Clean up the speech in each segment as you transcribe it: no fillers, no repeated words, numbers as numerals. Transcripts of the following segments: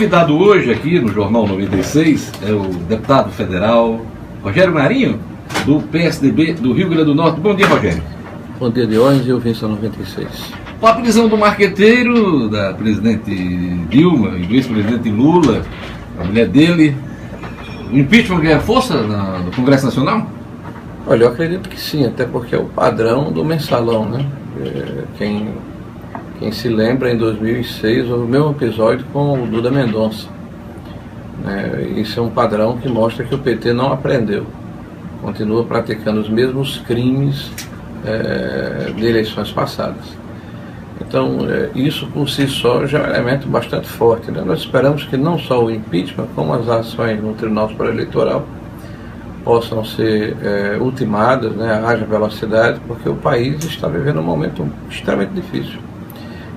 convidado hoje aqui no Jornal 96 é o deputado federal Rogério Marinho, do PSDB do Rio Grande do Norte. Bom dia, Rogério. Bom dia, Diógenes, e ouvinte 96. Com a prisão do marqueteiro, da presidente Dilma e do ex-presidente Lula, a mulher dele, o impeachment ganha força no Congresso Nacional? Olha, eu acredito que sim, até porque é o padrão do mensalão, né? Quem se lembra, em 2006 houve o mesmo episódio com o Duda Mendonça. Isso é um padrão que mostra que o PT não aprendeu, continua praticando os mesmos crimes de eleições passadas. Então, isso por si só já é um elemento bastante forte, né? Nós esperamos que não só o impeachment, como as ações no Tribunal Superior Eleitoral possam ser ultimadas, né? Haja velocidade, porque o país está vivendo um momento extremamente difícil.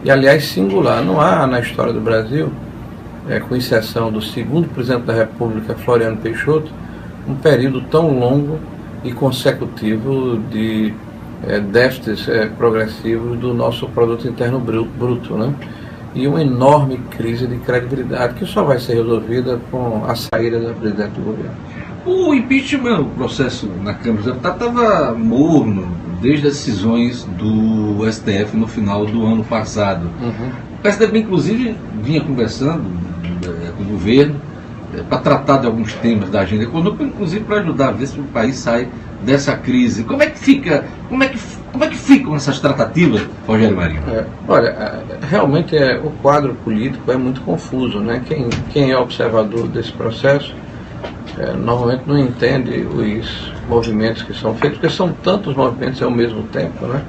E, aliás, singular. Não há na história do Brasil, com exceção do segundo presidente da República, Floriano Peixoto, um período tão longo e consecutivo de déficits progressivos do nosso produto interno bruto, né? E uma enorme crise de credibilidade que só vai ser resolvida com a saída da presidente do governo. O impeachment, o processo na Câmara dos Deputados, estava morno desde as decisões do STF no final do ano passado. O PSDB, inclusive, vinha conversando com o governo para tratar de alguns temas da agenda econômica, inclusive para ajudar a ver se o país sai dessa crise. Como é que ficam essas tratativas, Rogério Marinho? Olha, realmente o quadro político é muito confuso, né? Quem é observador desse processo normalmente não entende os movimentos que são feitos, porque são tantos movimentos ao mesmo tempo, né?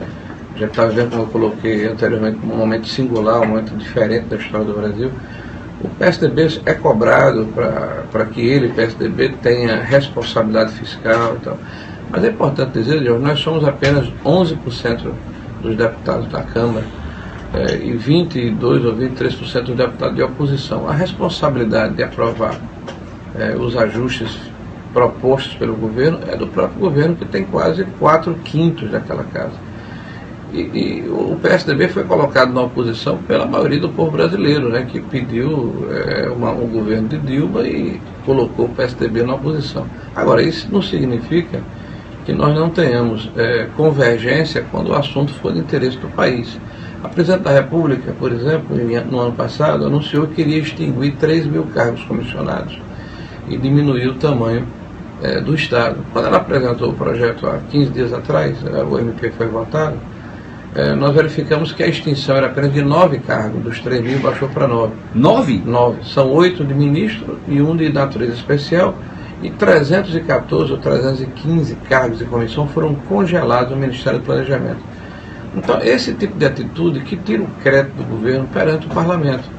A gente está vendo, como eu coloquei anteriormente, um momento singular, um momento diferente da história do Brasil. O PSDB é cobrado para que ele, PSDB, tenha responsabilidade fiscal e tal. Mas é importante dizer, Jorge, nós somos apenas 11% dos deputados da Câmara e 22% ou 23% dos deputados de oposição. A responsabilidade de aprovar os ajustes propostos pelo governo é do próprio governo, que tem quase 4/5 daquela casa. E o PSDB foi colocado na oposição pela maioria do povo brasileiro, né, que pediu um governo de Dilma e colocou o PSDB na oposição. Agora, isso não significa que nós não tenhamos convergência quando o assunto for de interesse do país. A presidente da República, por exemplo, no ano passado, anunciou que queria extinguir 3 mil cargos comissionados e diminuir o tamanho do Estado. Quando ela apresentou o projeto há 15 dias atrás, o MP foi votado, nós verificamos que a extinção era apenas de 9 cargos, dos 3 mil baixou para 9. 9? 9. São 8 de ministro e 1 de natureza especial, e 314 ou 315 cargos de comissão foram congelados no Ministério do Planejamento. Então, esse tipo de atitude que tira o crédito do governo perante o parlamento.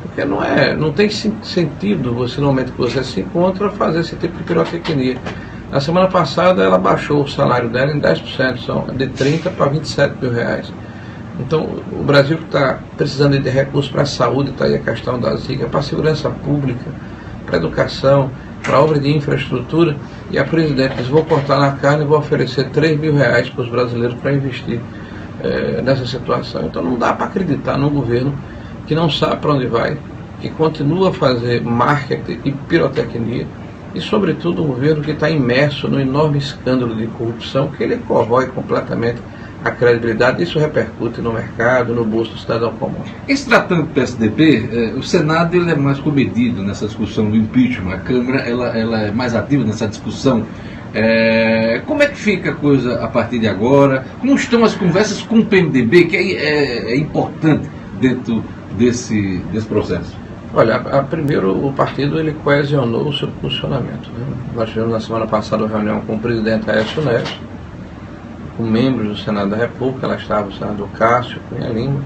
Porque não tem sentido você, no momento que você se encontra, fazer esse tipo de pirotecnia. Na semana passada ela baixou o salário dela em 10%, são de 30 para 27 mil reais. Então o Brasil está precisando de recursos para a saúde, está aí a questão da Zika, para a segurança pública, para a educação, para a obra de infraestrutura, e a presidente diz: vou cortar na carne e vou oferecer 3 mil reais para os brasileiros para investir nessa situação. Então não dá para acreditar num governo que não sabe para onde vai, que continua a fazer marketing e pirotecnia, e sobretudo um governo que está imerso no enorme escândalo de corrupção, que ele corrói completamente a credibilidade. Isso repercute no mercado, no bolso do cidadão comum. Em se tratando do PSDB, o Senado ele é mais comedido nessa discussão do impeachment, a Câmara ela é mais ativa nessa discussão. Como é que fica a coisa a partir de agora? Como estão as conversas com o PMDB, que é importante dentro desse processo? Olha, primeiro o partido ele coesionou o seu funcionamento, né? Nós tivemos na semana passada uma reunião com o presidente Aécio Neves, com membros do Senado da República. Lá estava o senador Cássio Cunha Lima,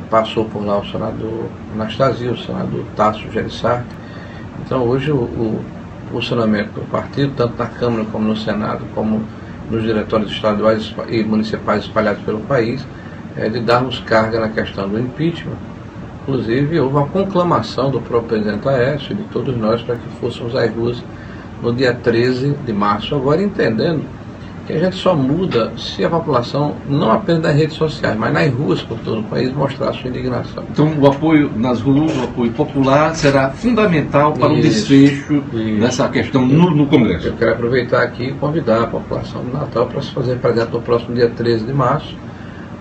passou por lá o senador Anastasia, o senador Tasso Gereissati. Então hoje o funcionamento do partido, tanto na Câmara como no Senado, como nos diretórios estaduais e municipais espalhados pelo país, é de darmos carga na questão do impeachment. Inclusive, houve uma conclamação do próprio presidente Aécio e de todos nós para que fôssemos às ruas no dia 13 de março, agora entendendo que a gente só muda se a população, não apenas nas redes sociais, mas nas ruas por todo o país, mostrar a sua indignação. Então o apoio nas ruas, o apoio popular será fundamental para o desfecho dessa questão no Congresso. Eu quero aproveitar aqui e convidar a população de Natal para se fazer presente no próximo dia 13 de março,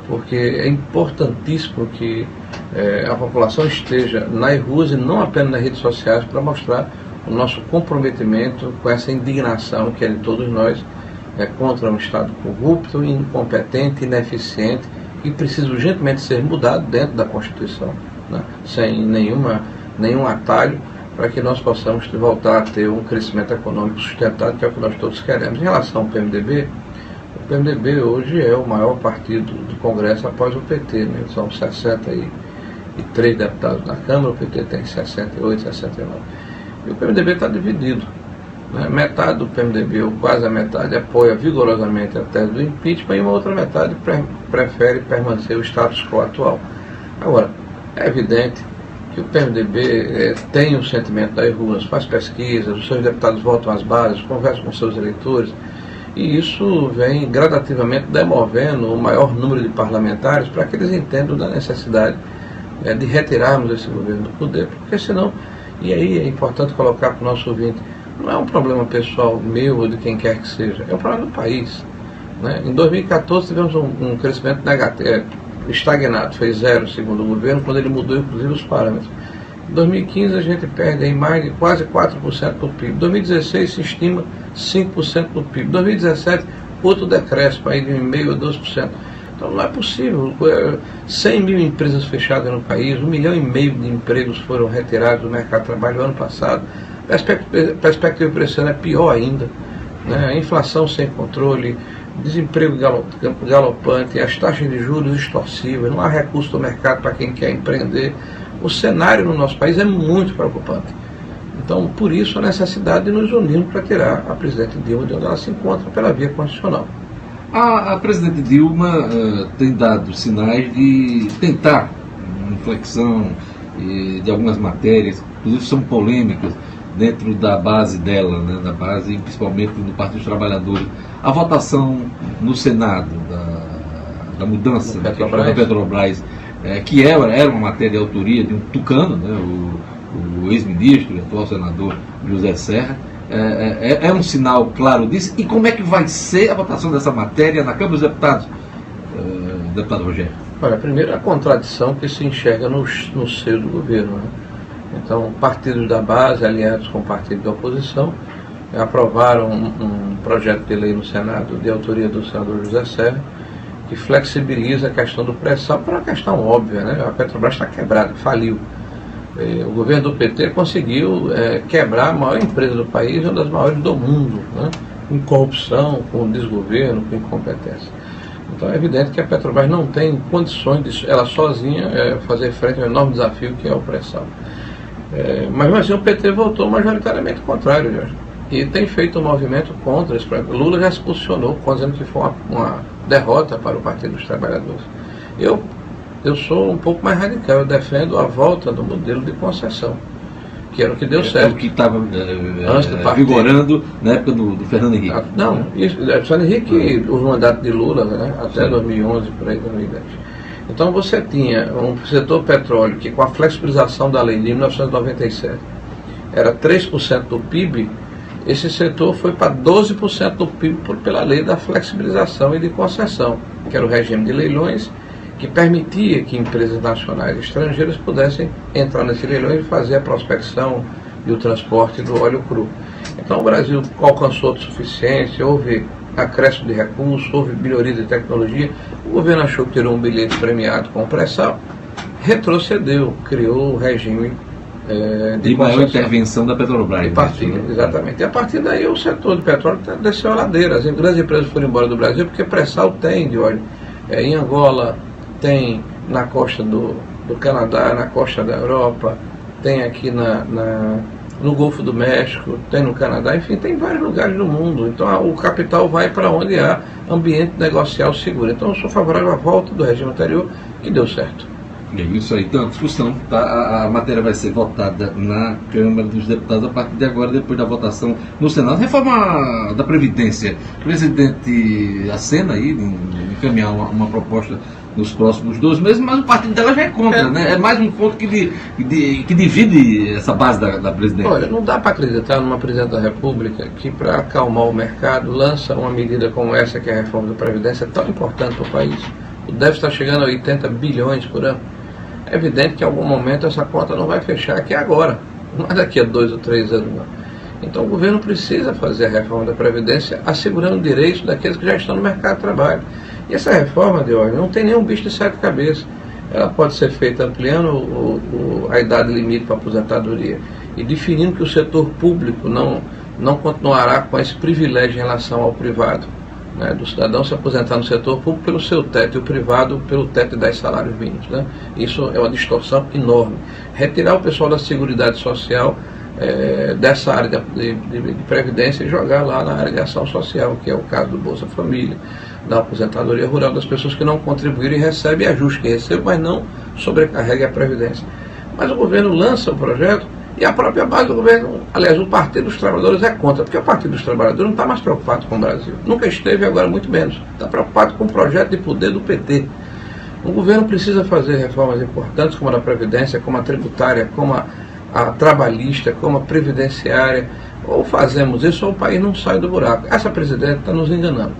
porque é importantíssimo que a população esteja nas ruas e não apenas nas redes sociais para mostrar o nosso comprometimento com essa indignação que é de todos nós contra um Estado corrupto, incompetente, ineficiente e precisa urgentemente ser mudado dentro da Constituição, né? Sem nenhum atalho, para que nós possamos voltar a ter um crescimento econômico sustentado, que é o que nós todos queremos. Em relação ao PMDB, o PMDB hoje é o maior partido do Congresso após o PT, né? São 63 deputados na Câmara, o PT tem 68, 69. E o PMDB está dividido. Metade do PMDB, ou quase a metade, apoia vigorosamente a tese do impeachment e uma outra metade prefere permanecer o status quo atual. Agora, é evidente que o PMDB tem o sentimento das ruas, faz pesquisas, os seus deputados voltam às bases, conversam com seus eleitores, e isso vem gradativamente demovendo o maior número de parlamentares para que eles entendam da necessidade de retirarmos esse governo do poder, porque senão, e aí é importante colocar para o nosso ouvinte, não é um problema pessoal meu ou de quem quer que seja, é um problema do país, né? Em 2014 tivemos um crescimento negativo, estagnado, fez 0 segundo o governo, quando ele mudou inclusive os parâmetros. Em 2015 a gente perde em mais de quase 4% do PIB. Em 2016 se estima 5% do PIB. Em 2017 outro decréscimo aí de 1,5% a 2%. Então não é possível. 100 mil empresas fechadas no país, 1,5 milhão de empregos foram retirados do mercado de trabalho no ano passado. A perspectiva para esse ano é pior ainda, né? A inflação sem controle, desemprego galopante, as taxas de juros extorsivas, não há recurso do mercado para quem quer empreender. O cenário no nosso país é muito preocupante. Então, por isso, a necessidade de nos unirmos para tirar a presidente Dilma de onde ela se encontra pela via constitucional. A presidente Dilma tem dado sinais de tentar uma inflexão de algumas matérias, inclusive são polêmicas, dentro da base dela, né, da base principalmente do Partido dos Trabalhadores. A votação no Senado da mudança da Petrobras, que era uma matéria de autoria de um tucano, né, o ex-ministro e atual senador José Serra, é um sinal claro disso. E como é que vai ser a votação dessa matéria na Câmara dos Deputados, deputado Rogério? Olha, primeiro a contradição que se enxerga no seio do governo, né? Então, partidos da base, aliados com partidos da oposição, aprovaram um projeto de lei no Senado, de autoria do senador José Serra, que flexibiliza a questão do pré-sal por uma questão óbvia, né? A Petrobras está quebrada, faliu. O governo do PT conseguiu quebrar a maior empresa do país, uma das maiores do mundo, né? Com corrupção, com desgoverno, com incompetência. Então é evidente que a Petrobras não tem condições de ela sozinha fazer frente ao enorme desafio que é o pré-sal. Mas assim, o PT votou majoritariamente contrário, Jorge, e tem feito um movimento contra esse projeto. Lula já se posicionou, dizendo que foi uma derrota para o Partido dos Trabalhadores. Eu sou um pouco mais radical, eu defendo a volta do modelo de concessão, que era o que deu certo. O que estava vigorando na época do Fernando Henrique. Não, Fernando Henrique, o mandato de Lula, né, até sim, 2011, por aí, 2010. Então você tinha um setor petróleo que, com a flexibilização da lei de 1997, era 3% do PIB, esse setor foi para 12% do PIB pela lei da flexibilização e de concessão, que era o regime de leilões, que permitia que empresas nacionais e estrangeiras pudessem entrar nesse leilão e fazer a prospecção e o transporte do óleo cru. Então o Brasil alcançou autossuficiência, houve acréscimo de recursos, houve melhoria de tecnologia, o governo achou que teria um bilhete premiado com pré-sal, retrocedeu, criou o regime de maior intervenção da Petrobras. De partilha, exatamente. E a partir daí o setor de petróleo desceu a ladeira. As grandes empresas foram embora do Brasil porque pré-sal tem de óleo. Em Angola, tem na costa do Canadá, na costa da Europa, tem aqui no Golfo do México, tem no Canadá, enfim, tem em vários lugares do mundo. Então o capital vai para onde há ambiente negocial seguro. Então eu sou favorável à volta do regime anterior, que deu certo. É isso aí, então a discussão, tá? A matéria vai ser votada na Câmara dos Deputados a partir de agora, depois da votação no Senado. Reforma da Previdência. O presidente acena aí em encaminhar uma proposta nos próximos 2 meses, mas o partido dela já é contra, né? É mais um ponto que divide essa base da presidência. Olha, não dá para acreditar numa presidente da República que, para acalmar o mercado, lança uma medida como essa, que é a reforma da Previdência, tão importante para o país. O déficit está chegando a 80 bilhões por ano. É evidente que em algum momento essa conta não vai fechar, que é agora, não é daqui a 2 ou 3 anos não. Então o governo precisa fazer a reforma da Previdência assegurando direitos daqueles que já estão no mercado de trabalho. E essa reforma, de hoje não tem nenhum bicho de 7 cabeças. Ela pode ser feita ampliando a idade limite para aposentadoria e definindo que o setor público não continuará com esse privilégio em relação ao privado, né, do cidadão se aposentar no setor público pelo seu teto e o privado pelo teto de 10 salários mínimos. Né? Isso é uma distorção enorme. Retirar o pessoal da Seguridade Social dessa área de previdência e jogar lá na área de ação social, que é o caso do Bolsa Família, da aposentadoria rural, das pessoas que não contribuíram e recebem ajuste que recebem, mas não sobrecarregue a Previdência. Mas o governo lança o projeto e a própria base do governo, aliás, o Partido dos Trabalhadores é contra, porque o Partido dos Trabalhadores não está mais preocupado com o Brasil. Nunca esteve, agora muito menos. Está preocupado com o projeto de poder do PT. O governo precisa fazer reformas importantes, como a da Previdência, como a tributária, como a trabalhista, como a previdenciária. Ou fazemos isso ou o país não sai do buraco. Essa presidente está nos enganando.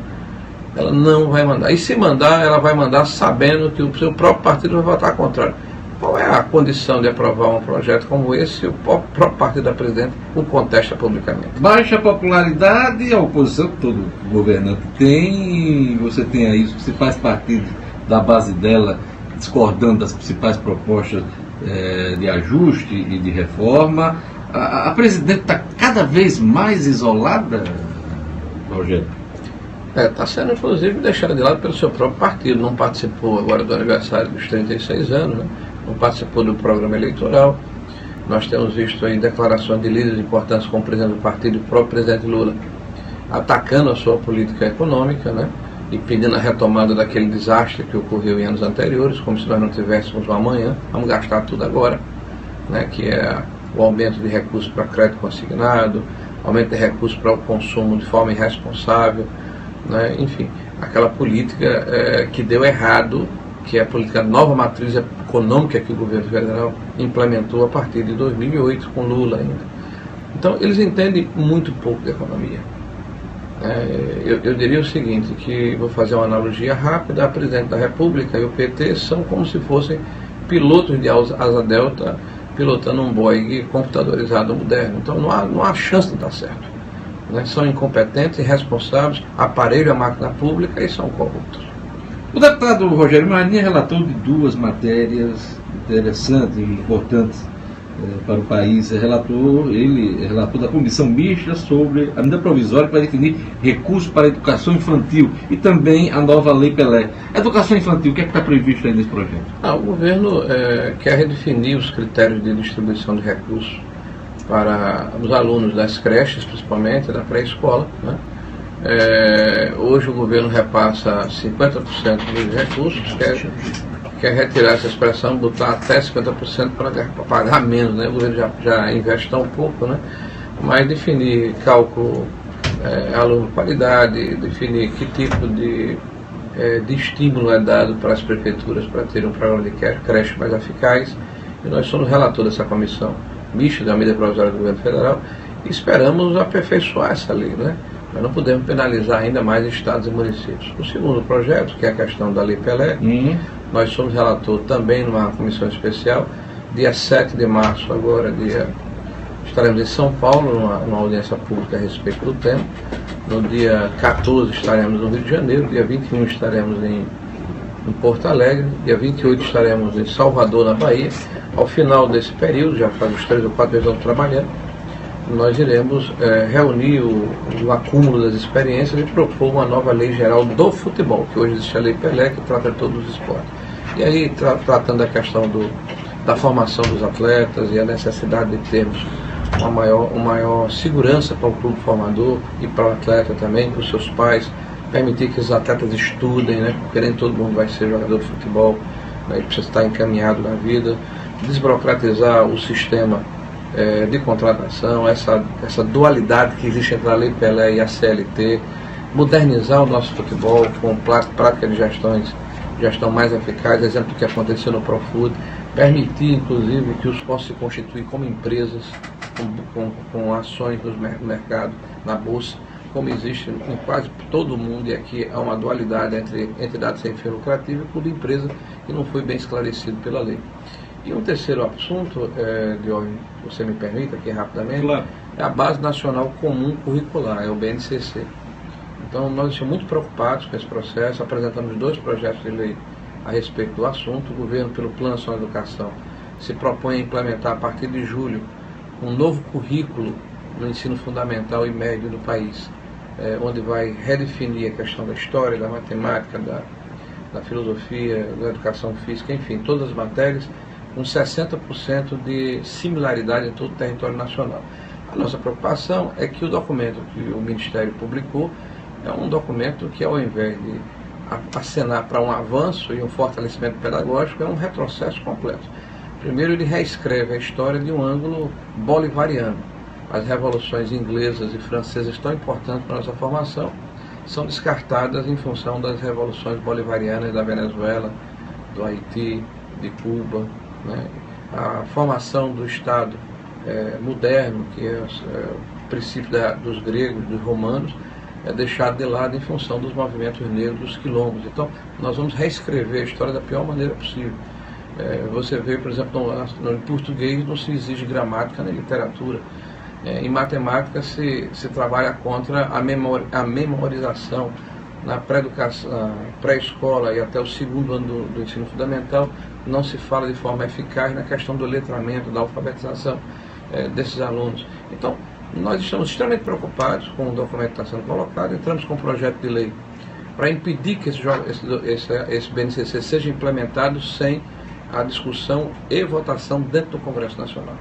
Ela não vai mandar. E se mandar, ela vai mandar sabendo que o seu próprio partido vai votar contrário. Qual é a condição de aprovar um projeto como esse se o próprio partido da presidente o contesta publicamente? Baixa popularidade, a oposição que todo governante tem, você tem aí os principais partidos da base dela discordando das principais propostas de ajuste e de reforma. A presidente está cada vez mais isolada, Rogério? Está sendo, inclusive, deixada de lado pelo seu próprio partido. Não participou agora do aniversário dos 36 anos, né? Não participou do programa eleitoral. Nós temos visto aí declarações de líderes importantes, como o presidente do partido e o próprio presidente Lula, atacando a sua política econômica, né? E pedindo a retomada daquele desastre que ocorreu em anos anteriores, como se nós não tivéssemos um amanhã, vamos gastar tudo agora, né? Que é o aumento de recursos para crédito consignado, aumento de recursos para o consumo de forma irresponsável, né? Enfim, aquela política que deu errado, que é a política nova matriz econômica que o governo federal implementou a partir de 2008, com Lula ainda. Então, eles entendem muito pouco de economia. Eu diria o seguinte, que vou fazer uma analogia rápida: a presidente da República e o PT são como se fossem pilotos de asa delta pilotando um Boeing computadorizado moderno. Então, não há chance de dar certo. Né? São incompetentes, irresponsáveis, aparelham a máquina pública e são corruptos. O deputado Rogério Marinho é relator de 2 matérias interessantes e importantes para o país. Ele é relator da comissão mista sobre a medida provisória para definir recursos para a educação infantil e também a nova Lei Pelé. Educação infantil, o que é que está previsto aí nesse projeto? O governo quer redefinir os critérios de distribuição de recursos para os alunos das creches, principalmente, da pré-escola, né? Hoje o governo repassa 50% dos recursos, quer retirar essa expressão, botar até 50% para pagar menos, né? O governo já investe tão pouco, né? Mas definir cálculo aluno qualidade, definir que tipo de estímulo é dado para as prefeituras para ter um programa de creche mais eficaz. E nós somos relator dessa comissão mista da medida provisória do governo federal e esperamos aperfeiçoar essa lei, né? Nós não podemos penalizar ainda mais estados e municípios. O segundo projeto, que é a questão da Lei Pelé, nós somos relator também numa comissão especial. Dia 7 de março, agora, estaremos em São Paulo, numa audiência pública a respeito do tema. No dia 14 estaremos no Rio de Janeiro, dia 21 estaremos em Porto Alegre, dia 28 estaremos em Salvador, na Bahia. Ao final desse período, já faz uns 3 ou 4 meses trabalhando, nós iremos reunir o acúmulo das experiências e propor uma nova lei geral do futebol, que hoje existe a Lei Pelé, que trata de todos os esportes. E aí, tratando da questão da formação dos atletas e a necessidade de termos uma maior segurança para o clube formador e para o atleta também, para os seus pais, permitir que os atletas estudem, né? Porque nem todo mundo vai ser jogador de futebol, né, ele precisa estar encaminhado na vida, desburocratizar o sistema de contratação, essa dualidade que existe entre a Lei Pelé e a CLT, modernizar o nosso futebol com prática de gestão mais eficaz, exemplo do que aconteceu no Profood, permitir inclusive que os possam se constituir como empresas com ações no mercado, na bolsa, como existe em quase todo o mundo, e aqui há uma dualidade entre entidades sem fim lucrativo e clube empresa, que não foi bem esclarecido pela lei. E um terceiro assunto, Diogo, se você me permite aqui rapidamente, claro, é a Base Nacional Comum Curricular, é o BNCC. Então nós estamos muito preocupados com esse processo, apresentamos 2 projetos de lei a respeito do assunto. O governo, pelo Plano Nacional de Educação, se propõe a implementar a partir de julho um novo currículo no ensino fundamental e médio do país, onde vai redefinir a questão da história, da matemática, da filosofia, da educação física, enfim, todas as matérias, com 60% de similaridade em todo o território nacional. A nossa preocupação é que o documento que o Ministério publicou é um documento que, ao invés de acenar para um avanço e um fortalecimento pedagógico, é um retrocesso completo. Primeiro, ele reescreve a história de um ângulo bolivariano. As revoluções inglesas e francesas, tão importantes para a nossa formação, são descartadas em função das revoluções bolivarianas da Venezuela, do Haiti, de Cuba, né? A formação do Estado moderno, que é o princípio dos gregos, dos romanos, é deixado de lado em função dos movimentos negros, dos quilombos. Então, nós vamos reescrever a história da pior maneira possível. Você vê, por exemplo, no português não se exige gramática nem literatura. Em matemática se trabalha contra a memorização. Na pré-escola e até o 2º ano do ensino fundamental, não se fala de forma eficaz na questão do letramento, da alfabetização desses alunos. Então, nós estamos extremamente preocupados com o documento que está sendo colocado. Entramos com um projeto de lei para impedir que esse BNCC seja implementado sem a discussão e votação dentro do Congresso Nacional.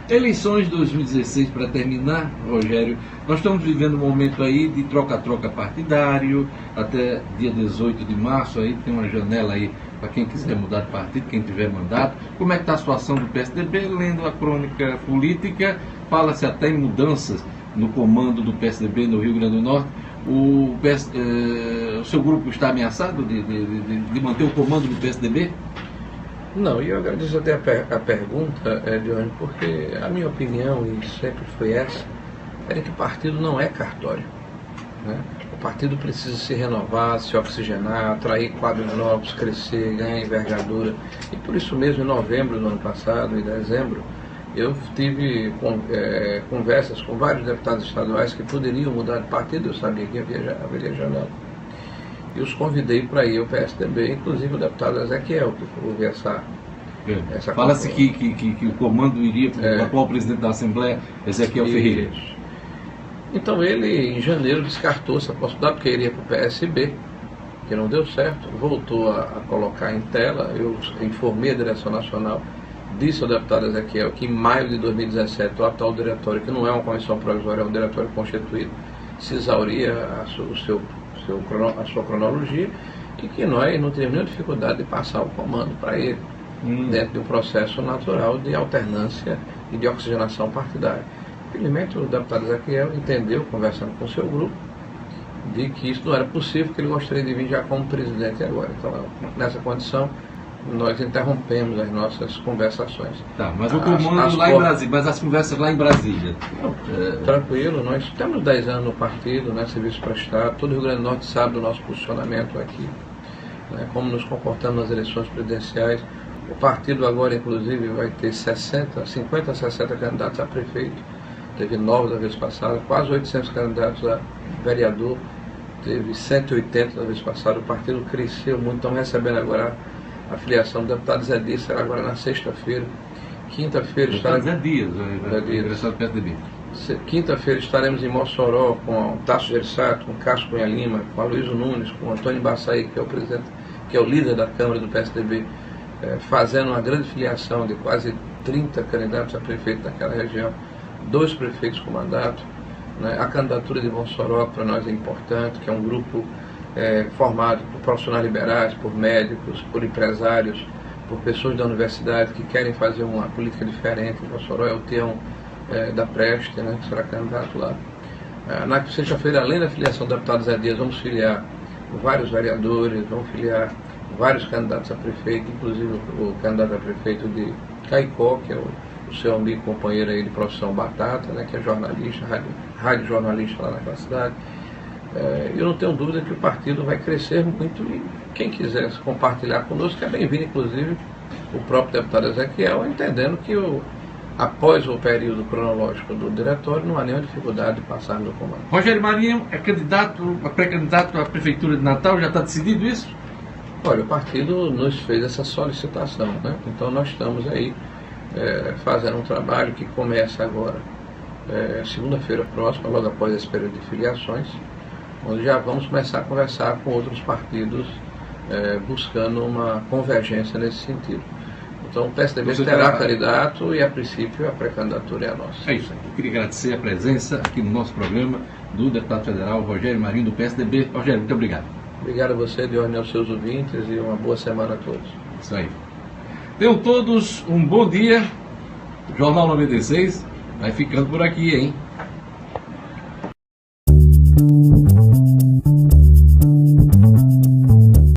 Eleições de 2016, para terminar, Rogério, nós estamos vivendo um momento aí de troca-troca partidário, até dia 18 de março, aí tem uma janela aí para quem quiser mudar de partido, quem tiver mandato. Como é que está a situação do PSDB? Lendo a crônica política, fala-se até em mudanças no comando do PSDB no Rio Grande do Norte. O seu grupo está ameaçado de manter o comando do PSDB? Não, e eu agradeço até a pergunta, Dione, porque a minha opinião, e sempre foi essa, era que o partido não é cartório, né? O partido precisa se renovar, se oxigenar, atrair quadros novos, crescer, ganhar envergadura. E por isso mesmo, em novembro do ano passado, em dezembro, eu tive conversas com vários deputados estaduais que poderiam mudar de partido. Eu sabia que haveria janela. E os convidei para ir ao PSDB, inclusive o deputado Ezequiel, que houve essa Fala-se que o comando iria para o atual presidente da Assembleia, Ezequiel Ferreira. Então ele, em janeiro, descartou essa possibilidade, porque iria para o PSB, que não deu certo, voltou a colocar em tela. Eu informei a direção nacional, disse ao deputado Ezequiel que em maio de 2017 o atual diretório, que não é uma comissão provisória, é um diretório constituído, se exauria a sua cronologia, e que nós não teríamos nenhuma dificuldade de passar o comando para ele, dentro de um processo natural de alternância e de oxigenação partidária. Infelizmente, o deputado Ezequiel entendeu, conversando com o seu grupo, de que isso não era possível, que ele gostaria de vir já como presidente agora. Então, nessa condição, nós interrompemos as nossas conversações. Tá, mas o comando lá em Brasília, mas as conversas lá em Brasília. Tranquilo, nós temos 10 anos no partido, né, serviço prestado, todo o Rio Grande do Norte sabe do nosso posicionamento aqui, né, como nos comportamos nas eleições presidenciais. O partido agora, inclusive, vai ter 50 a 60 candidatos a prefeito, teve 9 da vez passada, quase 800 candidatos a vereador, teve 180 da vez passada. O partido cresceu muito, estamos recebendo agora a filiação do deputado Zé Dias, será agora na sexta-feira. Quinta-feira estaremos... Zé Dias, do PSDB. Quinta-feira estaremos em Mossoró com o Tasso Gereissati, com o Cássio Cunha Lima, com a Aloysio Nunes, com o Antônio Baçaí, que é o presidente, que é o líder da Câmara do PSDB, fazendo uma grande filiação de quase 30 candidatos a prefeito daquela região, 2 prefeitos com mandato, né? A candidatura de Mossoró para nós é importante, que é um grupo formado por profissionais liberais, por médicos, por empresários, por pessoas da universidade que querem fazer uma política diferente. O Mossoró é o termo da Preste, né, que será candidato lá. Na sexta-feira, além da filiação do deputado Zé Dias, vamos filiar vários vereadores, vamos filiar vários candidatos a prefeito, inclusive o candidato a prefeito de Caicó, que é o seu amigo companheiro aí de profissão Batata, né, que é jornalista, rádio jornalista lá naquela cidade. Eu não tenho dúvida que o partido vai crescer muito e quem quiser compartilhar conosco é bem-vindo, inclusive o próprio deputado Ezequiel, entendendo que após o período cronológico do diretório não há nenhuma dificuldade de passar no comando. Rogério Marinho é pré-candidato à Prefeitura de Natal, já está decidido isso? Olha, o partido nos fez essa solicitação, né? Então nós estamos aí fazendo um trabalho que começa agora, segunda-feira próxima, logo após esse período de filiações, onde já vamos começar a conversar com outros partidos, buscando uma convergência nesse sentido. Então o PSDB terá candidato e, a princípio, a pré-candidatura é a nossa. É isso aí. Eu queria agradecer a presença aqui no nosso programa do deputado federal Rogério Marinho, do PSDB. Rogério, muito obrigado. Obrigado a você, Diógenes, aos seus ouvintes, e uma boa semana a todos. Isso aí. Tenham todos um bom dia. O Jornal 96 vai ficando por aqui, hein?